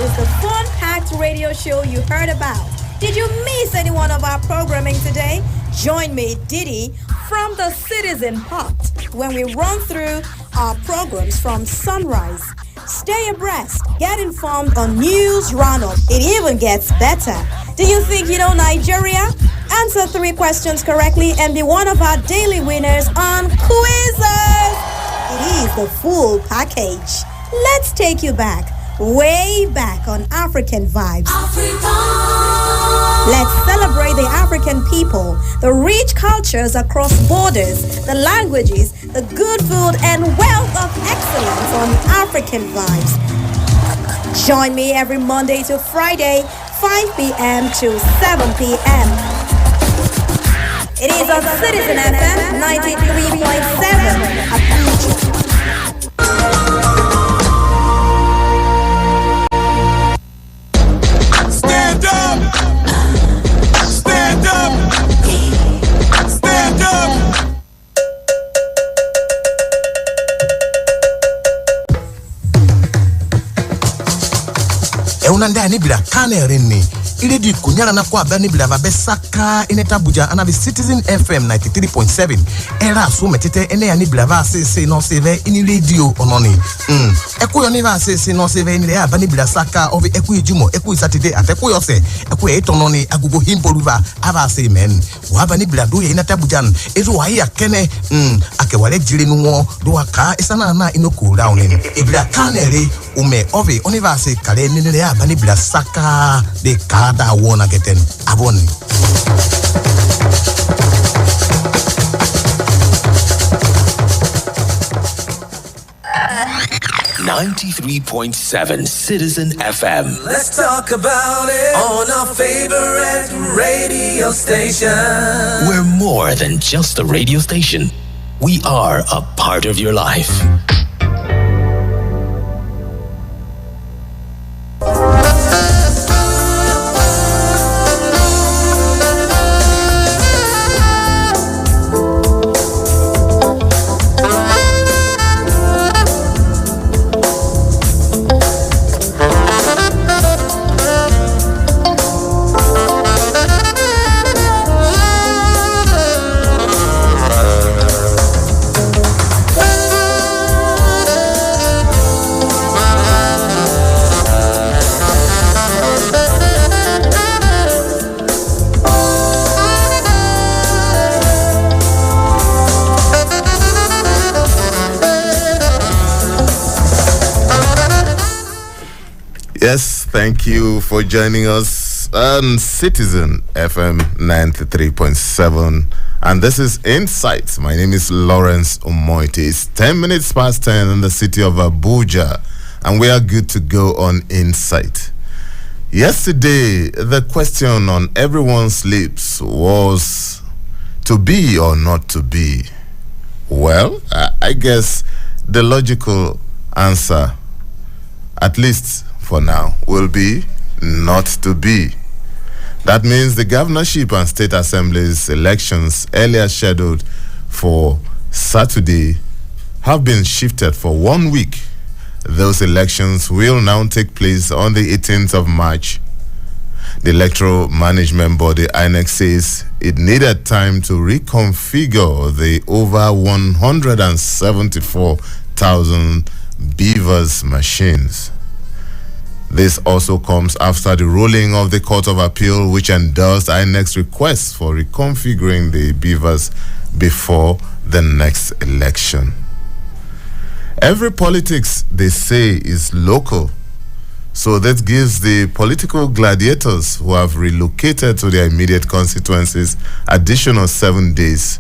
is the fun-packed radio show you heard about. Did you miss any one of our programming today? Join me, Didi, from the Citizen Hut when we run through our programs from sunrise. Stay abreast, get informed on news roundup. It even gets better. Do you think you know Nigeria? Answer 3 questions correctly and be one of our daily winners on quizzes. It is the full package. Let's take you back, way back on African vibes. Let's celebrate the African people, the rich cultures across borders, the languages, the good food, and wealth of excellence on African vibes. Join me every Monday to Friday, 5 p.m. to 7 p.m. It is on Citizen FM 93.7 Abuja. Stand up! Stand up! Stand up! Eunanda ni bila kane rini. Ile di kunyala na kwa bani bila vabesaka ineta buja anabi Citizen FM 93.7. Era sumetete ene ya ni bila va se no seve ini radio ononi. Eku yo ni va se no seve ini ya bani bila saka ovi eku jumo eku Saturday ateku yo se eku etononi agugo himpoluva ava se men. Wa bani bila do ye ineta bujan ezo wa ya kene ake wale jili nuwo do aka isana na inoku down in. Ibila kanere ume ovi oni va se kale ni ya bani bila saka de kada wona geten aboni. .7 Citizen FM. Let's talk about it on our favorite radio station. We're more than just a radio station. We are a part of your life. Yes, thank you for joining us on Citizen FM 93.7. And this is Insights. My name is Lawrence Umotte. It's 10 minutes past 10 in the city of Abuja. And we are good to go on Insight. Yesterday, the question on everyone's lips was to be or not to be. Well, I guess the logical answer, at least for now, will be not to be. That means the governorship and state assemblies elections earlier scheduled for Saturday have been shifted for 1 week. Those elections will now take place on the 18th of March. The Electoral Management Body, INEC, says it needed time to reconfigure the over 174,000 Beavers machines. This also comes after the ruling of the Court of Appeal, which endorsed INEC's request for reconfiguring the Beavers before the next election. Every politics, they say, is local. So that gives the political gladiators who have relocated to their immediate constituencies additional 7 days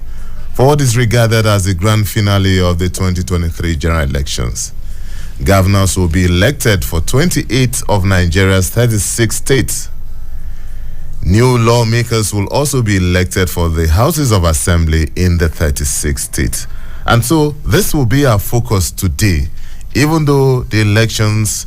for what is regarded as the grand finale of the 2023 general elections. Governors will be elected for 28 of Nigeria's 36 states. New lawmakers will also be elected for the houses of assembly in the 36 states. And so this will be our focus today, even though the elections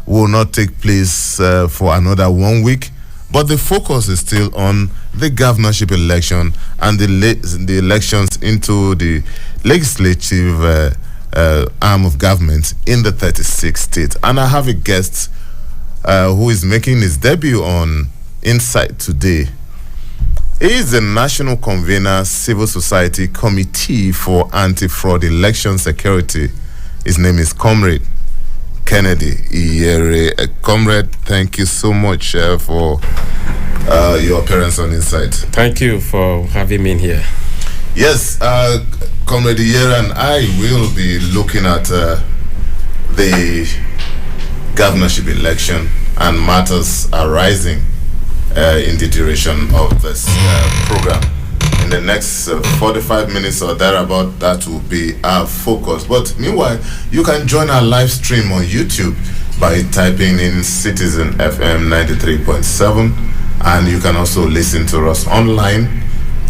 will not take place for another 1 week. But the focus is still on the governorship election and the elections into the legislative arm of government in the 36 states. And I have a guest who is making his debut on Insight today. He is the National Convener, Civil Society Committee for Anti-Fraud Election Security. His name is Comrade Kennedy Iyere. Comrade, thank you so much for your appearance on Insight. Thank you for having me here. Yes, Comrade Iyere and I will be looking at the governorship election and matters arising in the duration of this program. In the next 45 minutes or thereabout, that will be our focus. But meanwhile, you can join our live stream on YouTube by typing in Citizen FM 93.7, and you can also listen to us online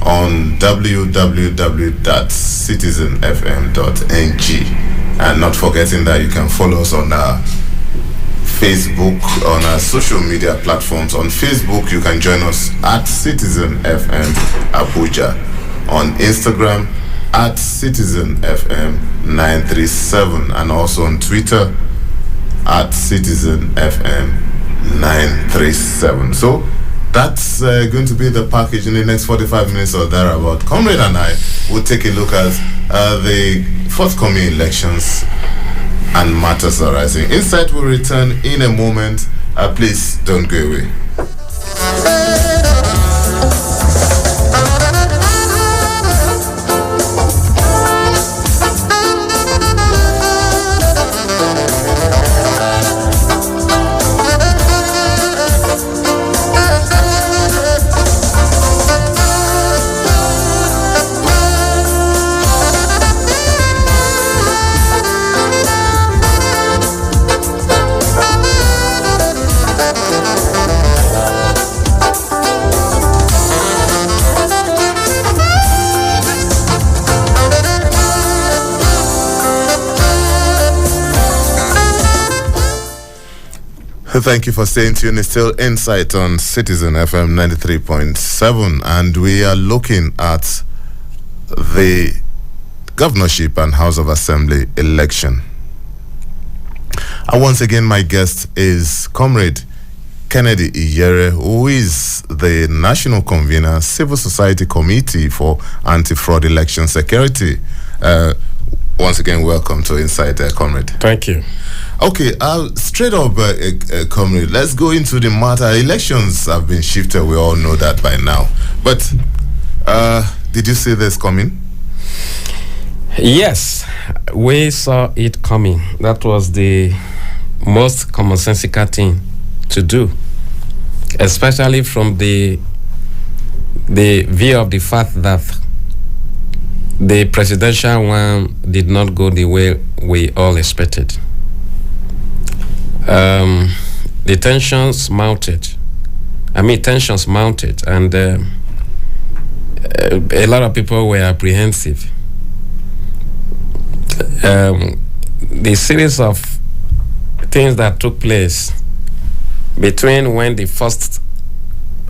on www.citizenfm.ng. And not forgetting that you can follow us on our Facebook, on our social media platforms. On Facebook, you can join us at Citizen FM Abuja. On Instagram, at Citizen FM 937, and also on Twitter, at Citizen FM 937. So that's going to be the package in the next 45 minutes or thereabout. Comrade and I will take a look at the forthcoming elections and matters arising. Insight will return in a moment. Please don't go away. Thank you for staying tuned. It's still Insight on Citizen FM 93.7, and we are looking at the governorship and House of Assembly election. And once again, my guest is Comrade Kennedy Iyere, who is the National Convener, Civil Society Committee for Anti-Fraud Election Security. Once again, welcome to Insight, Comrade. Thank you. Okay, straight up, Comrade, let's go into the matter. Elections have been shifted, we all know that by now. But did you see this coming? Yes, we saw it coming. That was the most commonsensical thing to do, especially from the view of the fact that the presidential one did not go the way we all expected. The tensions mounted, and a lot of people were apprehensive. The series of things that took place between when the first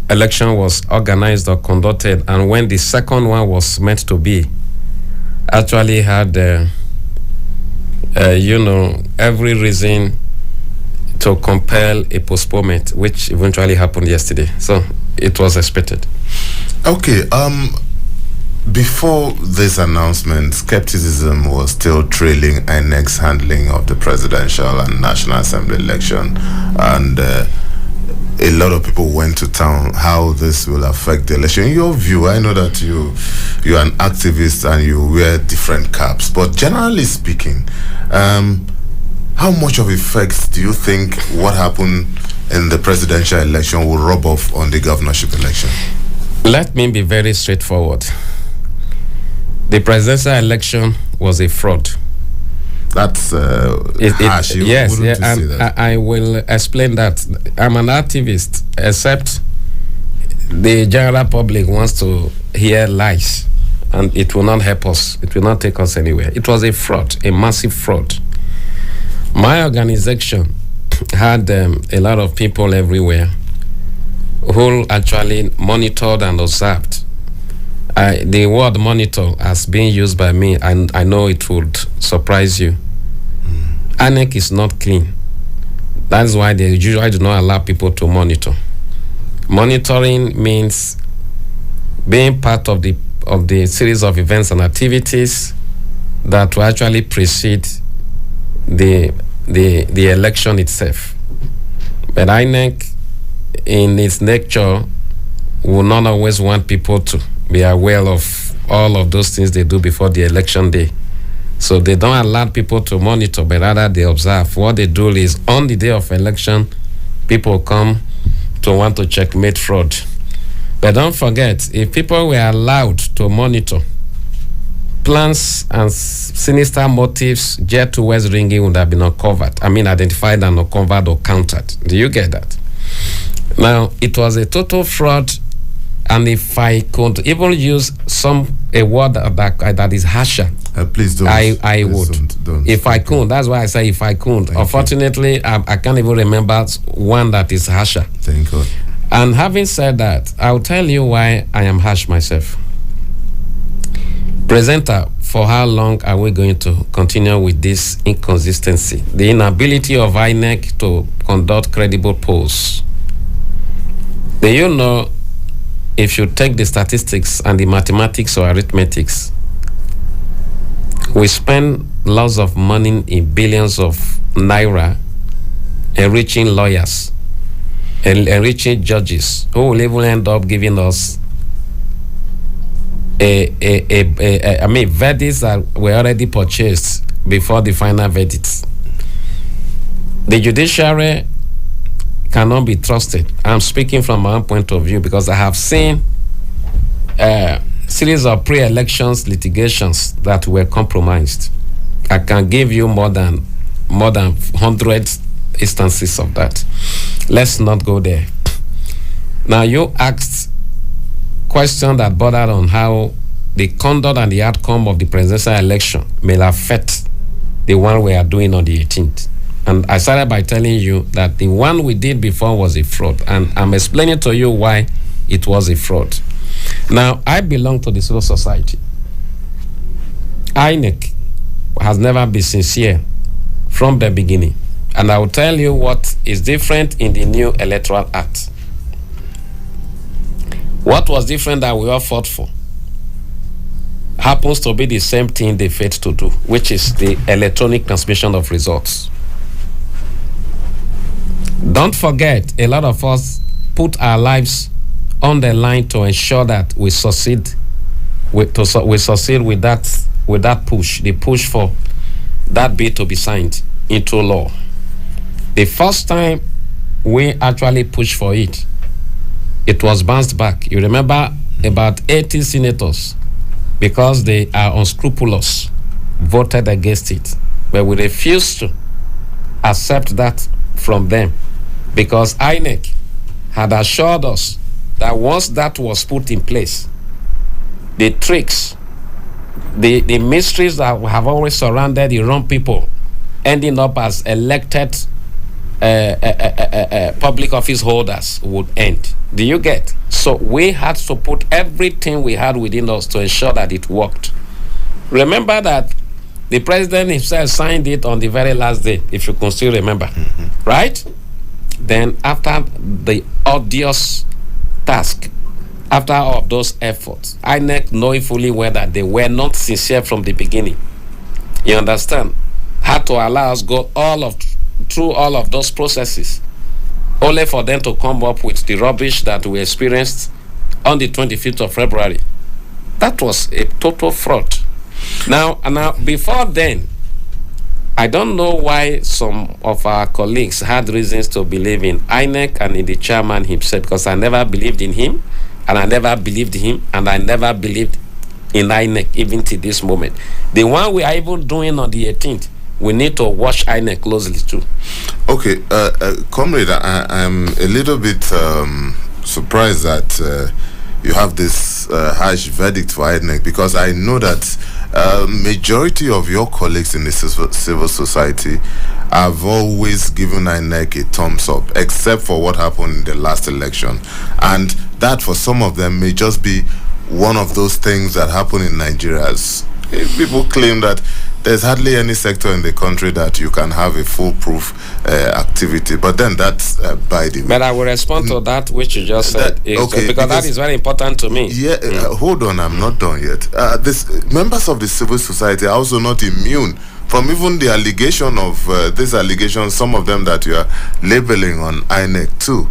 election was organized or conducted and when the second one was meant to be actually had, every reason to compel a postponement, which eventually happened yesterday. So it was expected. Okay. Before this announcement, skepticism was still trailing INEC's handling of the presidential and National Assembly election, and a lot of people went to town how this will affect the election. In your view, I know that you're an activist and you wear different caps, but generally speaking, how much of effects do you think what happened in the presidential election will rub off on the governorship election? Let me be very straightforward. The presidential election was a fraud. That's harsh. Yes, I will explain that. I'm an activist, except the general public wants to hear lies, and it will not help us. It will not take us anywhere. It was a fraud, a massive fraud. My organization had a lot of people everywhere who actually monitored and observed. The word monitor has been used by me, and I know it would surprise you. INEC is not clean. That's why they usually do not allow people to monitor. Monitoring means being part of the series of events and activities that will actually precede the election itself. But INEC, in its nature, will not always want people to be aware of all of those things they do before the election day. So they don't allow people to monitor, but rather they observe. What they do is, on the day of election, people come to want to checkmate fraud. But don't forget, if people were allowed to monitor, plans and sinister motives geared towards ringing would have been uncovered. I mean, identified and uncovered or countered. Do you get that? Now, it was a total fraud, and if I could even use a word that is harsher, please don't. I would. Don't. If I could, that's why I say if I could. Unfortunately, I can't even remember one that is harsher. Thank God. And having said that, I'll tell you why I am harsh myself. Presenter, for how long are we going to continue with this inconsistency? The inability of INEC to conduct credible polls. Do you know, if you take the statistics and the mathematics or arithmetics, we spend lots of money in billions of naira enriching lawyers, enriching judges, who will even end up giving us verdicts that were already purchased before the final verdicts. The judiciary cannot be trusted. I'm speaking from my own point of view because I have seen series of pre-elections litigations that were compromised. I can give you more than 100 instances of that. Let's not go there. Now, you asked question that bordered on how the conduct and the outcome of the presidential election may affect the one we are doing on the 18th. And I started by telling you that the one we did before was a fraud, and I'm explaining to you why it was a fraud. Now, I belong to the civil society. INEC has never been sincere from the beginning, and I will tell you what is different in the new Electoral Act. What was different that we all fought for happens to be the same thing they failed to do, which is the electronic transmission of results. Don't forget, a lot of us put our lives on the line to ensure that we succeed. We succeed with that push, the push for that bill to be signed into law. The first time we actually pushed for it, it was bounced back. You remember, about 80 senators, because they are unscrupulous, voted against it. But we refused to accept that from them, because INEC had assured us that once that was put in place, the tricks, the mysteries that have always surrounded the wrong people ending up as elected public office holders would end. Do you get? So we had to put everything we had within us to ensure that it worked. Remember that the president himself signed it on the very last day, if you can still remember, right? Then after the odious task, after all of those efforts, INEC, knowing fully well that they were not sincere from the beginning, you understand, had to allow us go through all of those processes, only for them to come up with the rubbish that we experienced on the 25th of February. That was a total fraud. Now, before then, I don't know why some of our colleagues had reasons to believe in INEC and in the chairman himself, because I never believed in him, and I never believed him, and I never believed in INEC even to this moment. The one we are even doing on the 18th, we need to watch INEC closely too. Okay, comrade, I'm a little bit surprised that you have this harsh verdict for INEC, because I know that majority of your colleagues in the civil society have always given INEC a thumbs up, except for what happened in the last election. And that, for some of them, may just be one of those things that happen in Nigeria. People claim that there's hardly any sector in the country that you can have a foolproof activity. But then that's by the way. But I will respond to that which you just said. Because that is very important to me. Yeah, hold on, I'm not done yet. This members of the civil society are also not immune from even the allegation of these allegations, some of them that you are labeling on INEC too.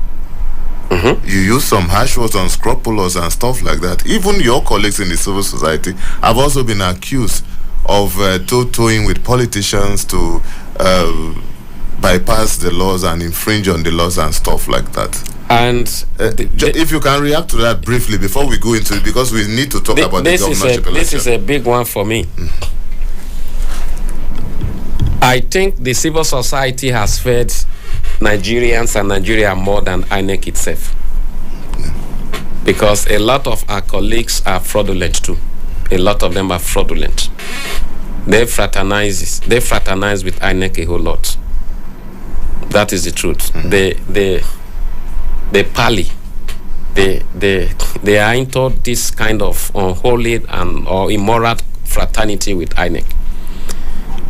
You use some harsh words, unscrupulous and stuff like that. Even your colleagues in the civil society have also been accused of toeing with politicians to bypass the laws and infringe on the laws and stuff like that. And if you can react to that briefly before we go into it, because we need to talk about the governorship election. This is a big one for me. I think the civil society has fed Nigerians and Nigeria more than INEC itself. Because a lot of our colleagues are fraudulent too. A lot of them are fraudulent. They fraternize with INEC a whole lot. That is the truth. They pally. They are into this kind of unholy or immoral fraternity with INEC.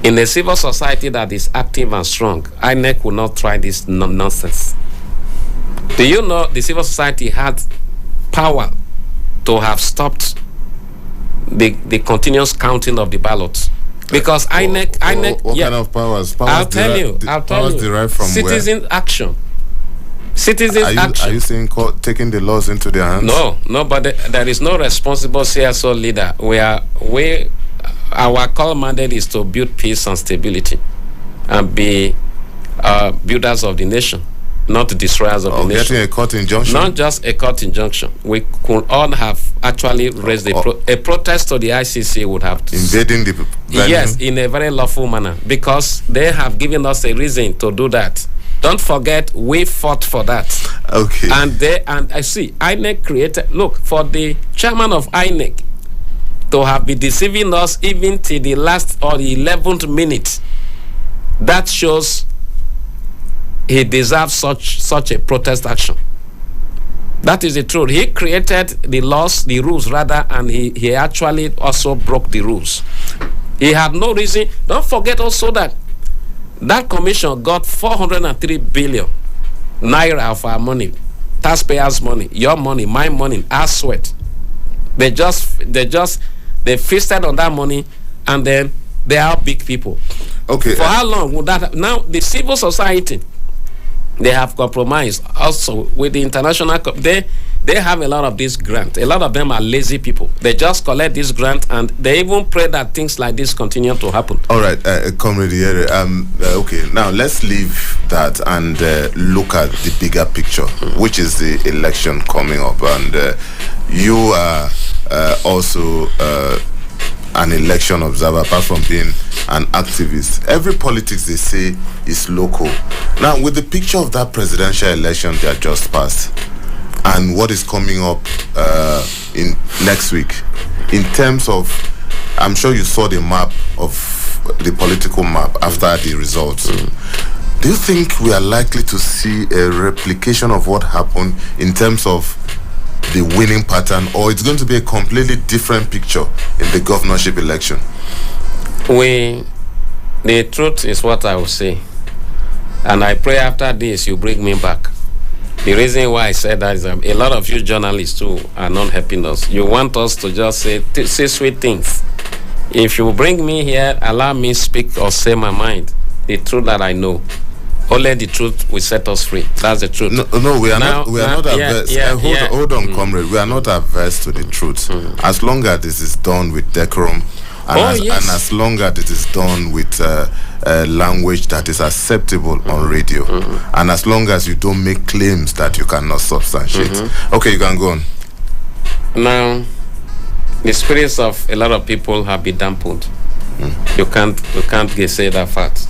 In a civil society that is active and strong, INEC will not try this nonsense. Do you know the civil society had power to have stopped the continuous counting of the ballots? Because INEC, what kind of powers? I'll tell you. Derived from citizen where? Action. Citizen action. Are you saying taking the laws into their hands? No, but there is no responsible CSO leader. Our call mandate is to build peace and stability and be builders of the nation, not destroyers of the nation. Getting a court injunction? Not just a court injunction. We could all have actually raised a protest to the ICC would have to... Invading the venue? Yes, in a very lawful manner, because they have given us a reason to do that. Don't forget, we fought for that. Okay. And I see, INEC created... Look, for the chairman of INEC to have been deceiving us even till the last or the 11th minute, that shows he deserves such a protest action. That is the truth. He created the rules rather, and he actually also broke the rules. He had no reason. Don't forget also that commission got 403 billion naira of our money, taxpayers' money, your money, my money, our sweat. They feasted on that money, and then they are big people. Okay. For how long would that? Now the civil society, they have compromised also with the international. They have a lot of this grant. A lot of them are lazy people. They just collect this grant, and they even pray that things like this continue to happen. All right, Comrade Yere, okay, now let's leave that and look at the bigger picture, which is the election coming up. And you are also an election observer, apart from being an activist. Every politics, they say, is local. Now, with the picture of that presidential election that just passed, and what is coming up in next week, in terms of, I'm sure you saw the map of the political map after the results. Do you think we are likely to see a replication of what happened in terms of the winning pattern, or it's going to be a completely different picture in the governorship election? The truth is what I will say, and I pray after this you bring me back. The reason why I said that is a lot of you journalists too are not helping us. You want us to just say sweet things. If you bring me here, allow me speak or say my mind, the truth that I know. Only the truth will set us free. That's the truth. No, we are not averse. Hold on, comrade. We are not averse to the truth. As long as this is done with decorum, and as long as it is done with language that is acceptable on radio, and as long as you don't make claims that you cannot substantiate. Okay, you can go on. Now, the spirits of a lot of people have been dampened. You can't say that fact.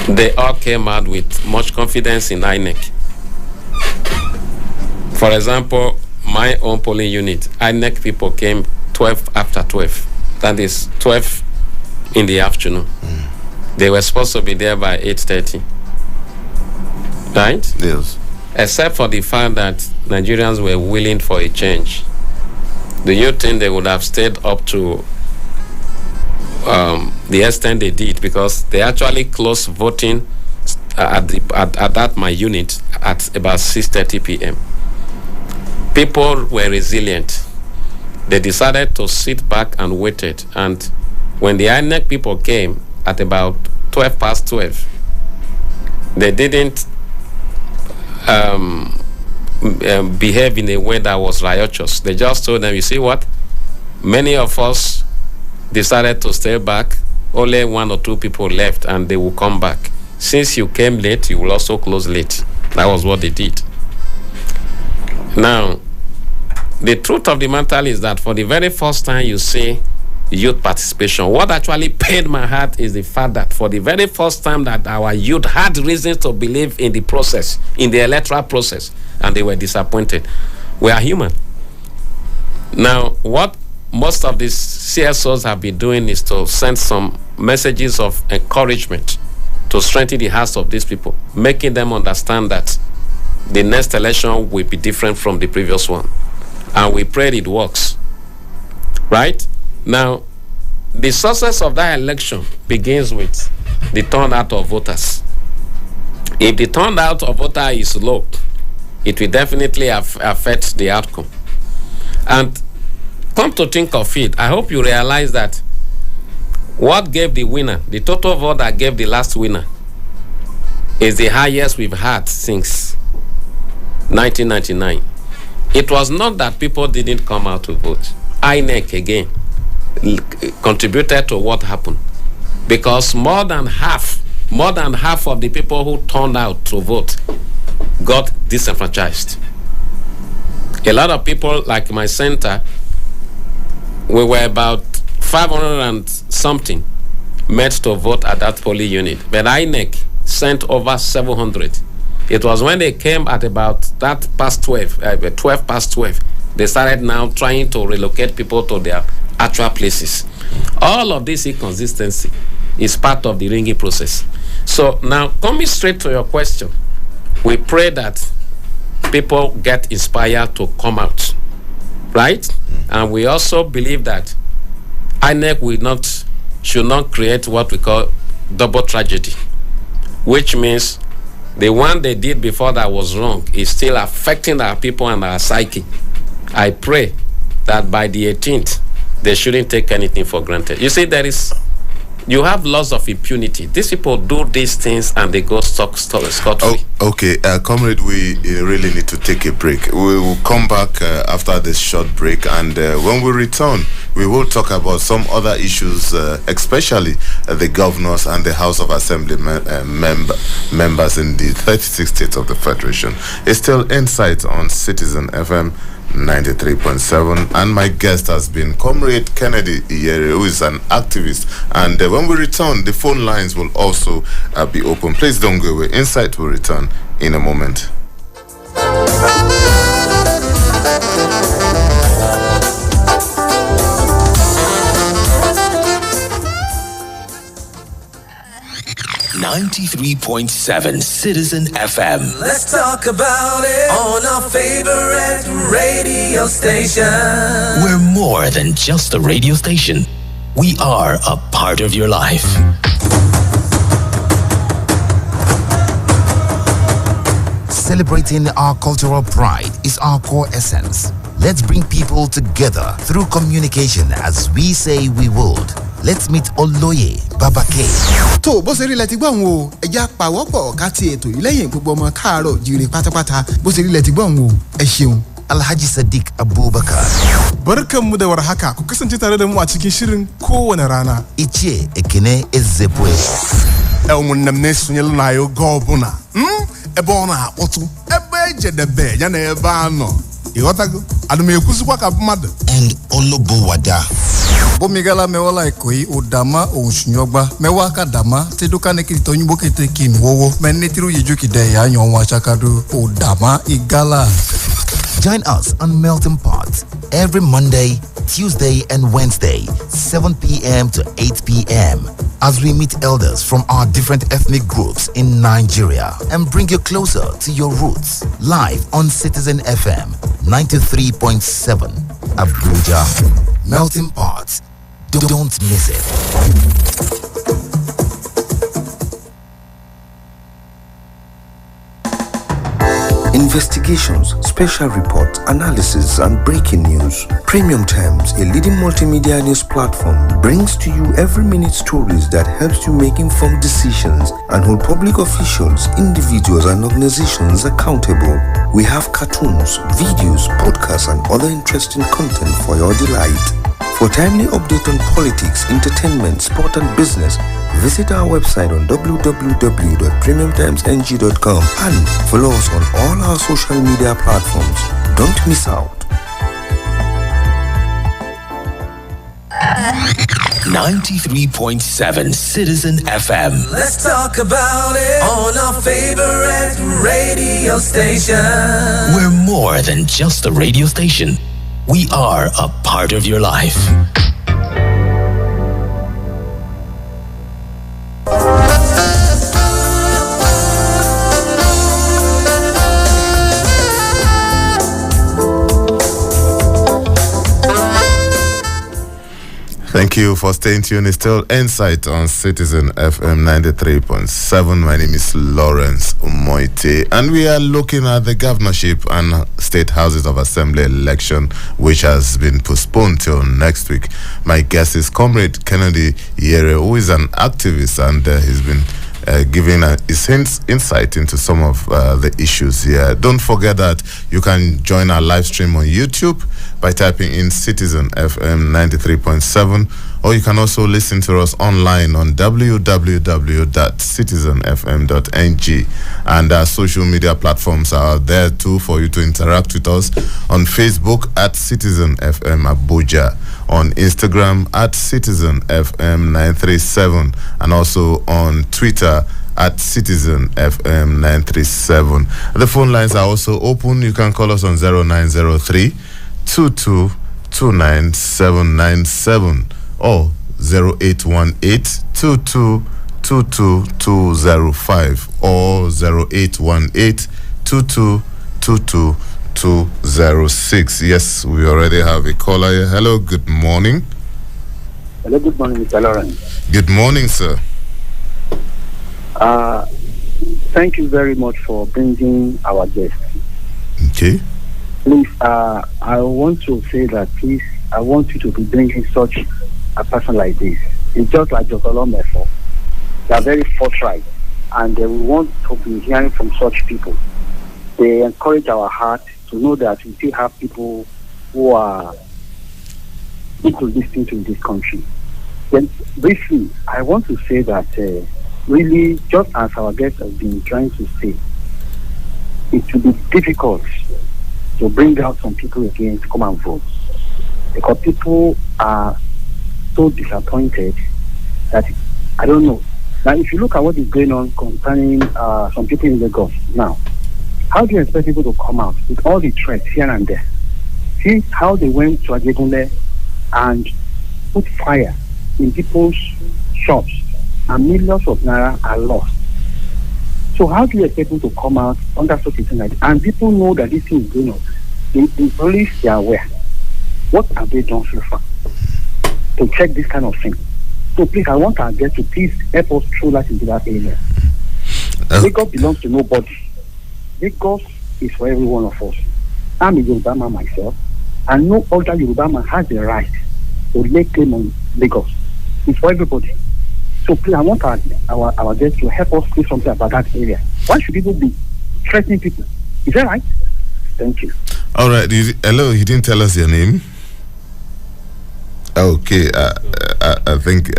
They all came out with much confidence in INEC. For example, my own polling unit, INEC people came 12 after 12. That is 12 in the afternoon. They were supposed to be there by 8:30. Right? Yes. Except for the fact that Nigerians were willing for a change. Do you think they would have stayed up to the extent they did, because they actually closed voting at that my unit at about 6:30 p.m. People were resilient. They decided to sit back and waited. And when the INEC people came at about 12:12, they didn't behave in a way that was riotous. They just told them, you see what? Many of us decided to stay back. Only 1 or 2 people left, and they will come back. Since you came late, you will also close late. That was what they did. Now, the truth of the matter is that for the very first time you see youth participation, what actually pained my heart is the fact that for the very first time that our youth had reasons to believe in the process, in the electoral process, and they were disappointed. We are human. Now, what most of these CSOs have been doing is to send some messages of encouragement to strengthen the hearts of these people, making them understand that the next election will be different from the previous one. And we pray it works. Right? Now, the success of that election begins with the turnout of voters. If the turnout of voters is low, it will definitely affect the outcome. And come to think of it, I hope you realize that what gave the winner, the total vote that gave the last winner, is the highest we've had since 1999. It was not that people didn't come out to vote. INEC again contributed to what happened, because more than half of the people who turned out to vote got disenfranchised. A lot of people, like my center, we were about 500 and something met to vote at that polling unit, but INEC sent over 700. It was when they came at about that past 12 past 12, they started now trying to relocate people to their actual places. All of this inconsistency is part of the ringing process. So now, coming straight to your question, we pray that people get inspired to come out, right? And we also believe that INEC should not create what we call double tragedy, which means the one they did before that was wrong is still affecting our people and our psyche. I pray that by the 18th, they shouldn't take anything for granted. You see, you have lots of impunity. These people do these things and they go scot-free. Okay, comrade, we really need to take a break. We will come back after this short break, and when we return, we will talk about some other issues, especially the governors and the House of Assembly members in the 36 states of the Federation. It's still Insight on Citizen FM 93.7, and my guest has been Comrade Kennedy Iyere, who is an activist. And when we return, the phone lines will also be open. Please don't go away. Insight will return in a moment. 93.7 Citizen FM. Let's talk about it on our favorite radio station. We're more than just a radio station. We are a part of your life. Celebrating our cultural pride is our core essence. Let's bring people together through communication as we say we would. Let's meet Oloye Babake. tó bó ṣe rí lẹ ti gbọ́n o ẹja pàwọ́pọ̀ ká ti ètò yìí lẹ́yìn gbogbo ọmọ káàárọ̀ jíire pátápátá bó ṣe rí lẹ ti gbọ́n o ẹ ṣeun. Alhaji Sadiq Abubakar. Barkanmu da warhaka ku kasance tare da mu a cikin shirin kowane rana. Ichie Ekene Ezebwe. Ụmụnne m na-esonyela na ya oge ọbụla ebe ọ na-akpọtụ ebe ejedebe ya na ebe a nọ ịghọtago adụm ekwuzikwa ka mmadụ. And Olobowada. Bomigala mewala ikoi udama ounshinyogba mewaka dama teduka nekito nyimbo kete kinwowo menetiru yijuki de ya nyonwa chakadu udama igala. Join us on Melting Pot every Monday, Tuesday and Wednesday, 7 p.m. to 8 p.m. as we meet elders from our different ethnic groups in Nigeria and bring you closer to your roots. Live on Citizen FM 93.7 Abuja. Melting Pot. Don't miss it. Investigations, special reports, analysis, and breaking news. Premium Times, a leading multimedia news platform, brings to you every minute stories that helps you make informed decisions and hold public officials, individuals, and organizations accountable. We have cartoons, videos, podcasts, and other interesting content for your delight. For timely update on politics, entertainment, sport, and business, visit our website on www.premiumtimesng.com and follow us on all our social media platforms. Don't miss out. 93.7 Citizen FM. Let's talk about it on our favorite radio station. We're more than just a radio station. We are a part of your life. Thank you for staying tuned. It's still Insight on Citizen FM 93.7. My name is Lawrence Umotte, and we are looking at the governorship and state houses of assembly election, which has been postponed till next week. My guest is Comrade Kennedy Yere, who is an activist, and he's been giving his insight into some of the issues here. Don't forget that you can join our live stream on YouTube by typing in Citizen FM 93.7, or you can also listen to us online on www.citizenfm.ng, and our social media platforms are there too for you to interact with us. On Facebook at Citizen FM Abuja, on Instagram at Citizen FM 937, and also on Twitter at Citizen FM 937. The phone lines are also open. You can call us on 0903 2229797 or 0818 2222205 or 0818 2222206. Yes, we already have a caller here. Hello, good morning. Hello, good morning, Mr. Lawrence. Good morning, sir. Thank you very much for bringing our guest. Okay. Please, I want to say that, please, I want you to be bringing such a person like this. It's just like Dr. Lomefo. They are very forthright, and we want to be hearing from such people. They encourage our heart to know that we still have people who are people listening to in this country. Then, briefly, I want to say that really, just as our guest has been trying to say, it will be difficult to bring out some people again to come and vote, because people are so disappointed that I don't know. Now, if you look at what is going on concerning some people in Lagos now, how do you expect people to come out with all the threats here and there? See how they went to Ajegunle and put fire in people's shops, and millions of naira are lost. So how do you expect people to come out under such a thing like that? And people know that this thing is going on. The police, they are aware. What have they done so far to check this kind of thing? So please, I want our guests to please help us through that into that area. Lagos belongs to nobody. Lagos is for every one of us. I'm a Yoruba man myself, and no other Yoruba man has the right to lay claim on Lagos. It's for everybody. So please, I want our guests to help us do something about that area. Why should people be threatening people? Is that right? Thank you. All right. Hello, you didn't tell us your name. Okay, I think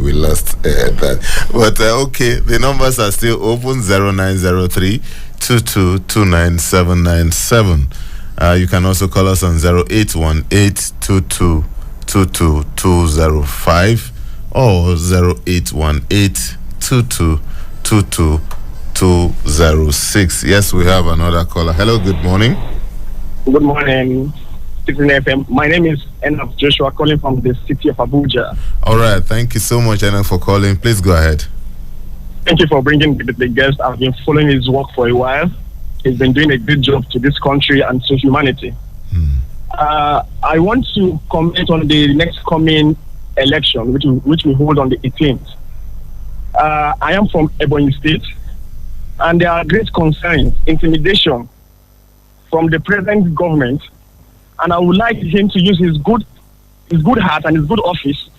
we lost that. But okay, the numbers are still open: 0903 2229797. You can also call us on 0818 2222205 or 0818 2222206. Yes, we have another caller. Hello, good morning. Good morning, Citizen FM. My name is Enoch Joshua, calling from the city of Abuja. All right, thank you so much, Enoch, for calling. Please go ahead. Thank you for bringing the guest. I've been following his work for a while. He's been doing a good job to this country and to humanity. I want to comment on the next coming election, which we hold on the 18th. I am from Ebonyi State, and there are great concerns, intimidation from the present government, and I would like him to use his good heart and his good office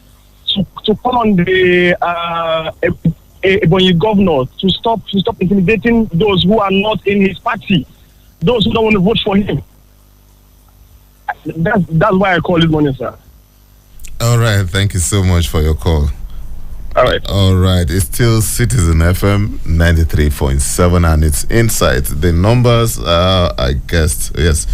to call on the Ebonyi governor to stop intimidating those who are not in his party, those who don't want to vote for him. That's why I call this morning, sir. All right, thank you so much for your call. All right, it's still Citizen FM 93.7 and it's Insight. The numbers are, I guess, yes,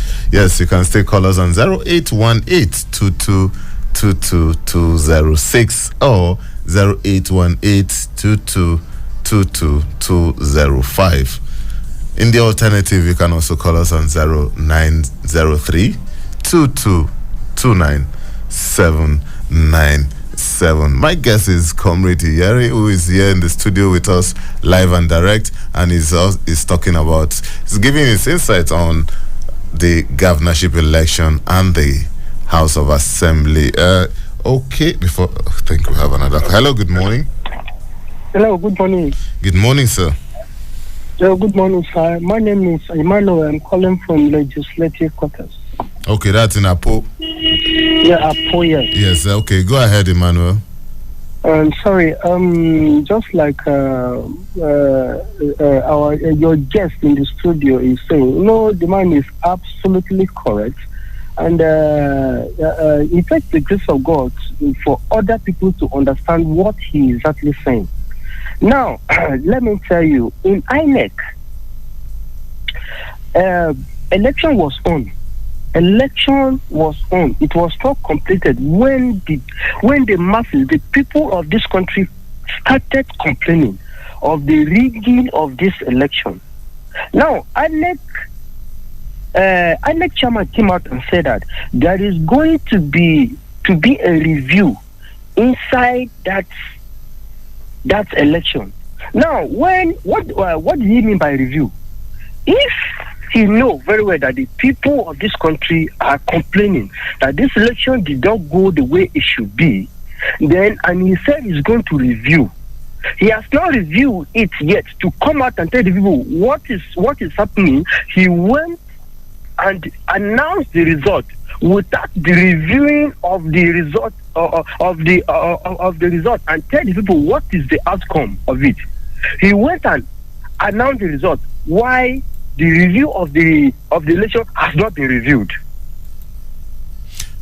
you can still call us on 0818-222206 or 0818-222205. In the alternative, you can also call us on 0903-2229-797. My guest is Comrade Iyere, who is here in the studio with us live and direct, and is talking about, he's giving his insight on the governorship election and the House of Assembly. Okay, before I think we have another. Hello, good morning. Hello, good morning. Good morning, sir. Hello, good morning, sir. My name is Emmanuel. I'm calling from Legislative Quarters. Okay, that's in Apo. Yeah, Apo, yes. Yes, okay, go ahead, Emmanuel. Sorry, just like your guest in the studio is saying, the man is absolutely correct. And it takes the grace of God for other people to understand what he is actually saying. Now, let me tell you, in INEC, election was on. It was not completed when the masses, the people of this country, started complaining of the rigging of this election. Now, INEC chairman came out and said that there is going to be a review inside that election. Now, what do you mean by review? If he knows very well that the people of this country are complaining that this election did not go the way it should be, and he said he's going to review. He has not reviewed it yet to come out and tell the people what is happening. He went and announced the result without the reviewing of the result of the result and tell the people what is the outcome of it. He went and announced the result. Why the review of the election has not been reviewed?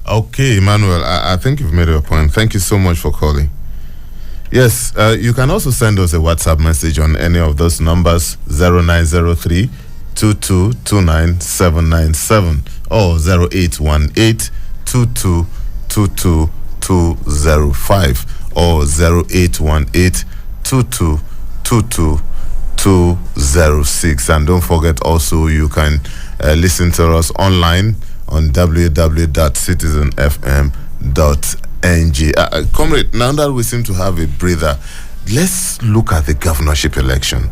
Okay, Emmanuel, I think you've made a point. Thank you so much for calling. Yes, you can also send us a WhatsApp message on any of those numbers, 0903 2229797 or 0818 2222205 or 0818 2222206. And don't forget also you can listen to us online on www.citizenfm.ng. Comrade, now that we seem to have a breather, let's look at the governorship election.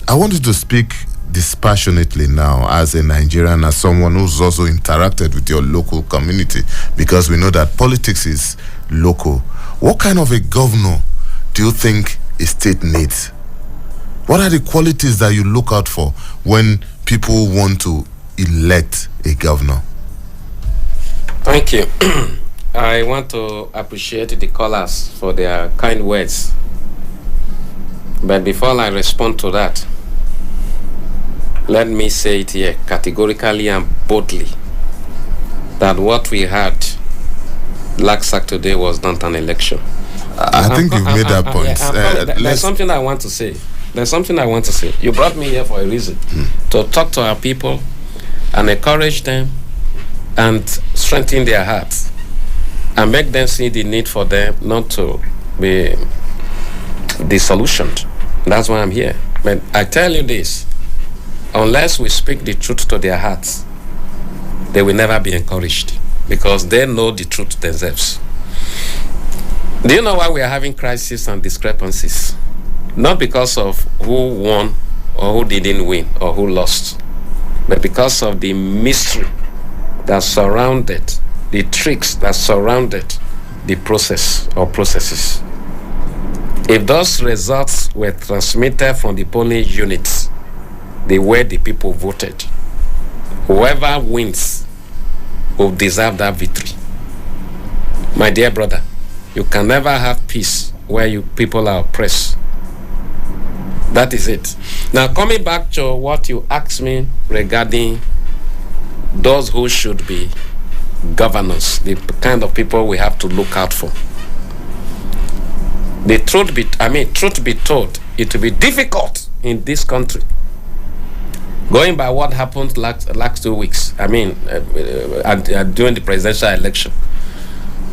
I want you to speak dispassionately now as a Nigerian, as someone who's also interacted with your local community, because we know that politics is local. What kind of a governor do you think a state needs? What are the qualities that you look out for when people want to elect a governor? Thank you. I want to appreciate the callers for their kind words. But before I respond to that, let me say it here categorically and boldly that what we had last Saturday was not an election. I think you've made that point. There's something I want to say. You brought me here for a reason, to talk to our people and encourage them and strengthen their hearts and make them see the need for them not to be disillusioned. That's why I'm here. But I tell you this, unless we speak the truth to their hearts, they will never be encouraged because they know the truth themselves. Do you know why we are having crises and discrepancies? Not because of who won or who didn't win or who lost, but because of the mystery that surrounded the tricks that surrounded the process or processes. If those results were transmitted from the polling units, the way the people voted, whoever wins will deserve that victory. My dear brother, you can never have peace where you people are oppressed. That is it. Now, coming back to what you asked me regarding those who should be governors, the kind of people we have to look out for. The truth be told, it will be difficult in this country. Going by what happened last 2 weeks, during the presidential election,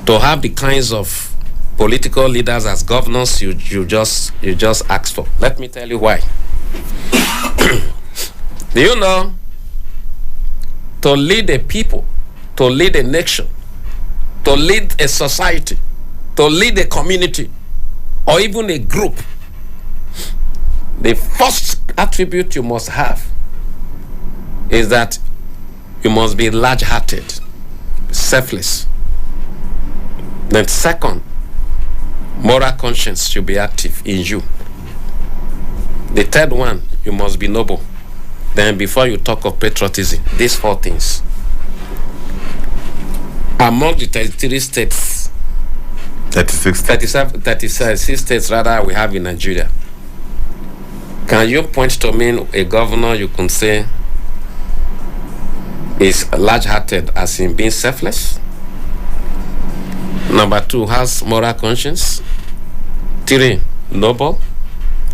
to have the kinds of political leaders as governors you just asked for. Let me tell you why. Do you know, to lead a people, to lead a nation, to lead a society, to lead a community, or even a group, the first attribute you must have is that you must be large-hearted, selfless. Then second, moral conscience should be active in you. The third one, you must be noble. Then before you talk of patriotism, these 4 things. Among the 33 states, 36 states rather we have in Nigeria, can you point to me a governor you can say is large-hearted as in being selfless? Number 2, has moral conscience. 3, noble,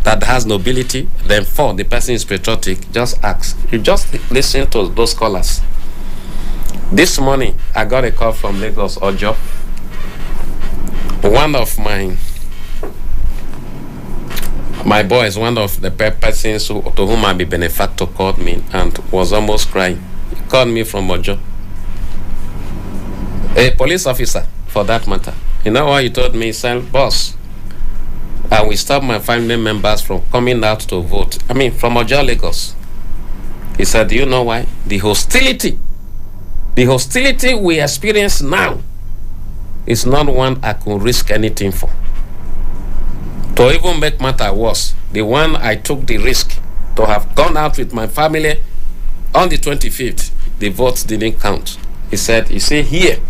that has nobility. Then 4, the person is patriotic. Just ask. You just listen to those callers. This morning, I got a call from Lagos, Ojo. One of my boys, one of the persons to whom I be benefactor, called me and was almost crying. He called me from Ojo. A police officer, for that matter. You know what he told me? He said, boss, I will stop my family members from coming out to vote. From Ojo, Lagos. He said, do you know why? The hostility we experience now is not one I could risk anything for. To even make matter worse, the one I took the risk to have gone out with my family on the 25th, the votes didn't count. He said, you see here,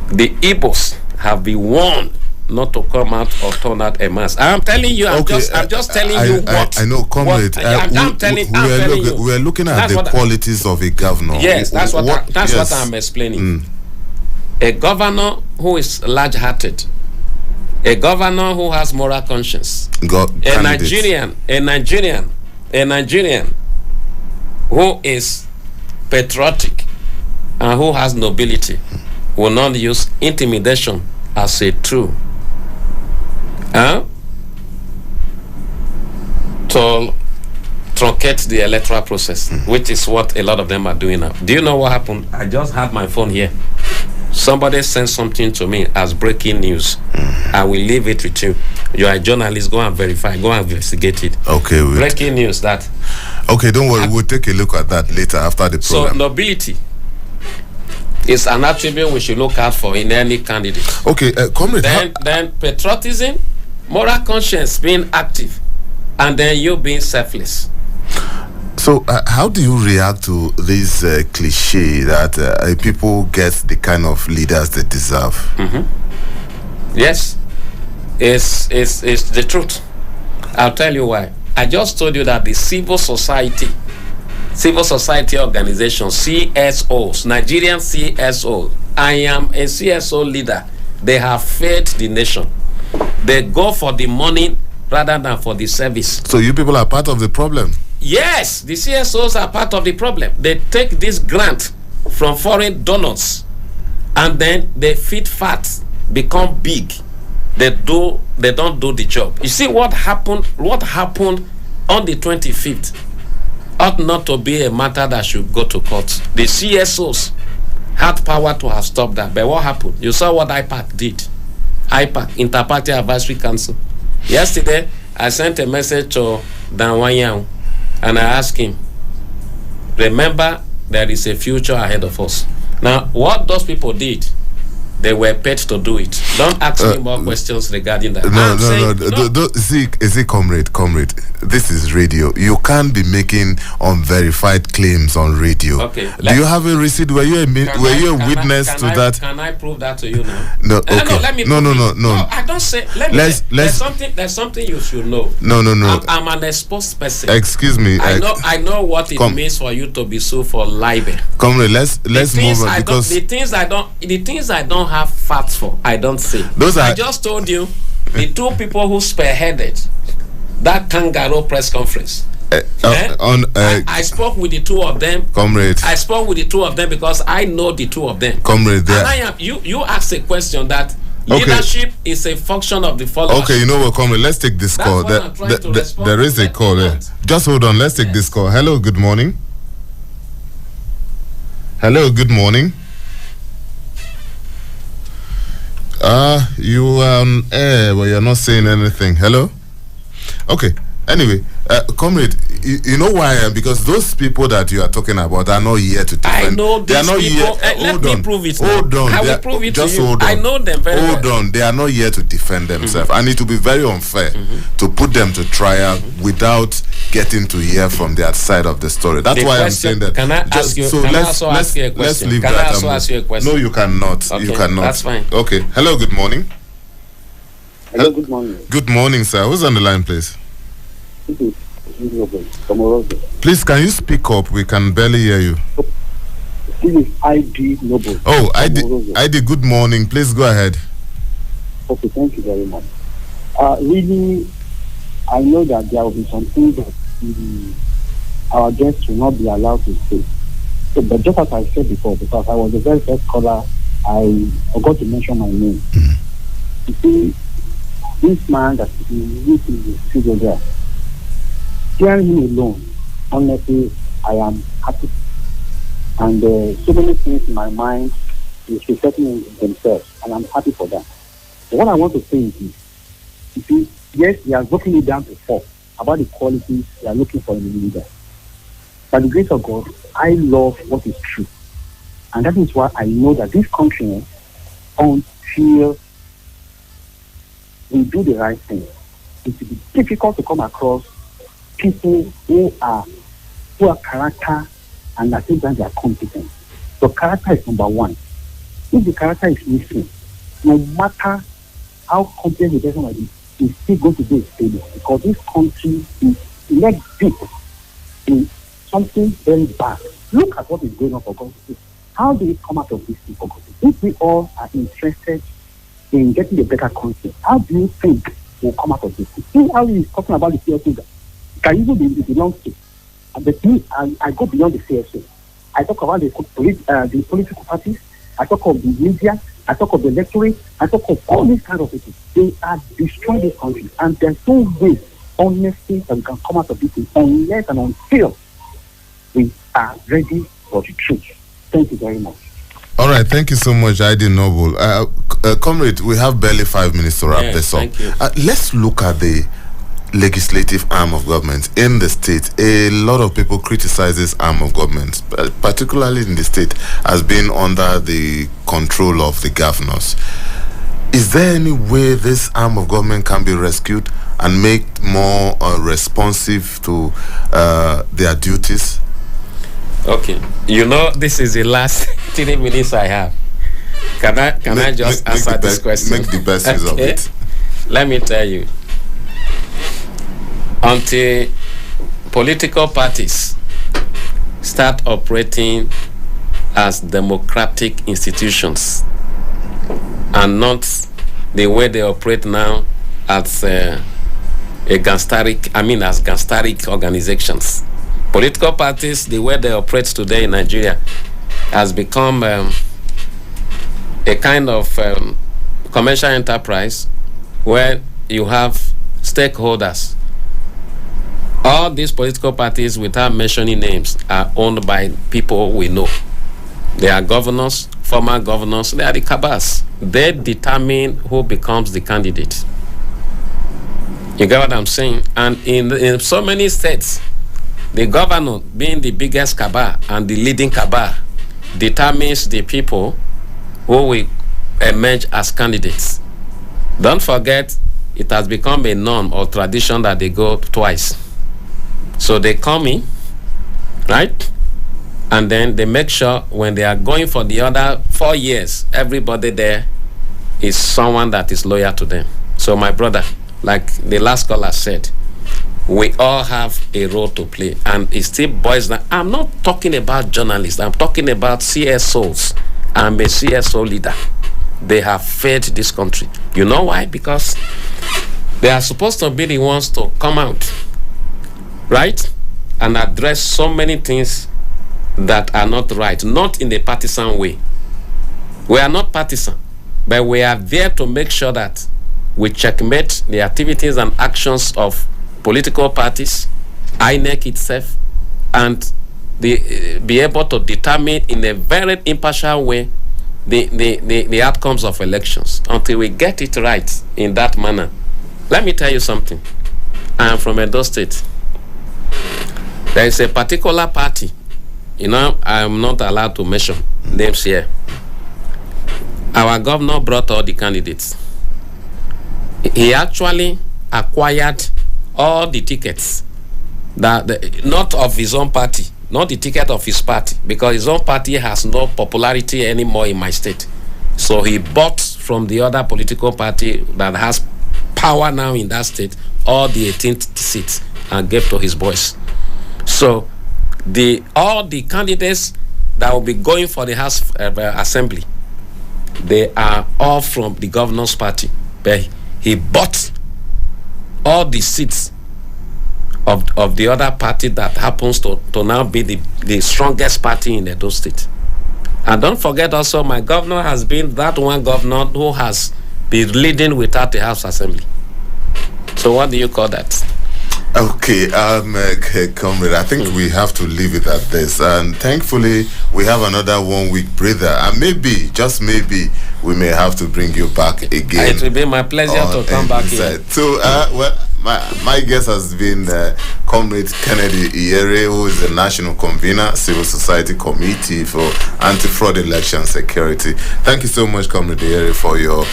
the Igbos have been warned not to come out or turn out a mass. I'm telling you, I'm just telling you what. I know, comrade. I'm telling you. We are looking at the qualities of a governor. Yes, that's what I'm explaining. A governor who is large-hearted, a governor who has moral conscience, a Nigerian who is patriotic and who has nobility will not use intimidation as a tool to truncate the electoral process, which is what a lot of them are doing now. Do you know what happened? I just had my phone here. Somebody sent something to me as breaking news. I will leave it with you. You are a journalist. Go and verify. Go and investigate it. Okay. Breaking news that. Okay, don't worry. We'll take a look at that later after the program. So nobility is an attribute we should look out for in any candidate. Okay, comrade. Then patriotism, moral conscience being active, and then you being selfless. So, how do you react to this cliche that people get the kind of leaders they deserve? Yes, it's the truth. I'll tell you why. I just told you that the civil society organization, CSOs, Nigerian CSOs, I am a CSO leader. They have failed the nation. They go for the money rather than for the service. So you people are part of the problem? Yes, the CSOs are part of the problem. They take this grant from foreign donors and then they feed fat, become big. They don't do the job. You see what happened on the 25th ought not to be a matter that should go to court. The CSOs had power to have stopped that. But what happened? You saw what IPAC did. IPAC, Inter-Party Advisory Council. Yesterday, I sent a message to Dan Wanyang and I asked him, remember, there is a future ahead of us. Now, what those people did, they were paid to do it. Don't ask me more questions regarding that. See, comrade, this is radio. You can't be making unverified claims on radio. Okay. Do you have a receipt? Were you a witness to that? Can I prove that to you now? No. Okay. No. I don't say. There's something you should know. No. I'm an exposed person. Excuse me. I know what it means for you to be sued for libel. Comrade, let's move on because the things I don't have facts for, I don't say. I just told you the two people who spearheaded that kangaroo press conference. I spoke with the two of them, comrade. I spoke with the two of them because I know the two of them, comrade. And you asked a question that leadership is a function of the followers. Okay, you know what, comrade? Let's take this call. There is a call there. Just hold on. Let's take this call. Hello, good morning. Hello, good morning. You are on air, but you're not saying anything. Hello? Okay. Anyway, comrade, you know why? Because those people that you are talking about are not here to defend. I know these people. Let me prove it. Hold on. I will prove it just to you. Hold on. I know them very well. Hold on. They are not here to defend themselves. And it will be very unfair to put them to trial without getting to hear from their side of the story. That's why I'm saying that. Can I ask you? So let's you a question? Let's leave can that. I also ask you a question? No, you cannot. Okay, you cannot. That's fine. Okay. Hello. Good morning. Hello. Good morning. Good morning, sir. Who's on the line, please? Please, can you speak up? We can barely hear you. This is ID Noble. Oh, ID, good morning. Please go ahead. Okay, thank you very much. Really, I know that there will be some things that our guests will not be allowed to say. So, but just as I said before, because I was the very first caller, I forgot to mention my name. You see, this man that is still there, hearing him alone, honestly, I am happy. And so many things in my mind is reflecting themselves, and I'm happy for that. So what I want to say is this. You see, yes, we are broken it down to 4 about the qualities we are looking for in a leader. By the grace of God, I love what is true. And that is why I know that this country, until we do the right thing, it will be difficult to come across people who are character and at the same time they are competent. So character is number 1. If the character is missing, no matter how competent the person might be, is still going to be a failure because this country is leg deep in something very bad. Look at what is going on for God's sake. How do we come out of this thing for God's sake? If we all are interested in getting a better country, how do you think we'll come out of this thing? See how he's talking about the CSO can even be belongs to. But me, I go beyond the CSO. I talk about the political parties, I talk of the media, I talk of the electorate, I talk of all these kind of people. They are destroying this country, and there's no way, honestly, that we can come out of this thing unless and until we are ready for the truth. Thank you very much. All right, thank you so much, ID Noble. Comrade, we have barely 5 minutes to wrap this up. Let's look at the legislative arm of government in the state. A lot of people criticize this arm of government, particularly in the state, as being under the control of the governors. Is there any way this arm of government can be rescued and made more responsive to their duties? Okay, you know, this is the last 3 minutes I have. Can I just answer this question? Make the best use of it. Let me tell you. Until political parties start operating as democratic institutions and not the way they operate now as gangstaric organizations. Political parties, the way they operate today in Nigeria, has become a kind of commercial enterprise where you have stakeholders. All these political parties, without mentioning names, are owned by people we know. They are governors, former governors, they are the cabals. They determine who becomes the candidate. You get what I'm saying? And in so many states, the governor being the biggest cabal and the leading cabal determines the people who will emerge as candidates. Don't forget, it has become a norm or tradition that they go twice. So they come in, right? And then they make sure when they are going for the other 4 years, everybody there is someone that is loyal to them. So my brother, like the last caller said, we all have a role to play, and it still boils down. I'm not talking about journalists. I'm talking about CSOs. I'm a CSO leader. They have failed this country. You know why? Because they are supposed to be the ones to come out, right, and address so many things that are not right, not in a partisan way. We are not partisan, but we are there to make sure that we checkmate the activities and actions of political parties, INEC itself, and be able to determine in a very impartial way the outcomes of elections until we get it right in that manner. Let me tell you something. I am from Edo State. There is a particular party, I am not allowed to mention names here. Our governor brought all the candidates. He actually acquired all the tickets, not of his own party, not the ticket of his party, because his own party has no popularity anymore in my state. So he bought from the other political party that has power now in that state all the 18th seats and gave to his boys. So all the candidates that will be going for the House Assembly, they are all from the governor's party. But he bought all the seats of the other party that happens to now be the strongest party in Edo State. And don't forget also, my governor has been that one governor who has been leading without the House Assembly. So what do you call that? Okay, comrade, I think we have to leave it at this. And thankfully, we have another 1 week breather. And maybe, just maybe, we may have to bring you back again. It will be my pleasure to come back here. So, my guest has been Comrade Kennedy Iyere, who is the National Convener, Civil Society Committee for Anti-Fraud Election Security. Thank you so much, Comrade Iyere, for your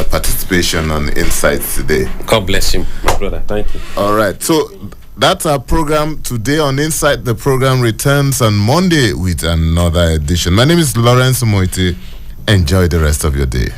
participation on Insights today. God bless you, my brother. Thank you. All right. So that's our program today on Insight. The program returns on Monday with another edition. My name is Lawrence Umotte. Enjoy the rest of your day.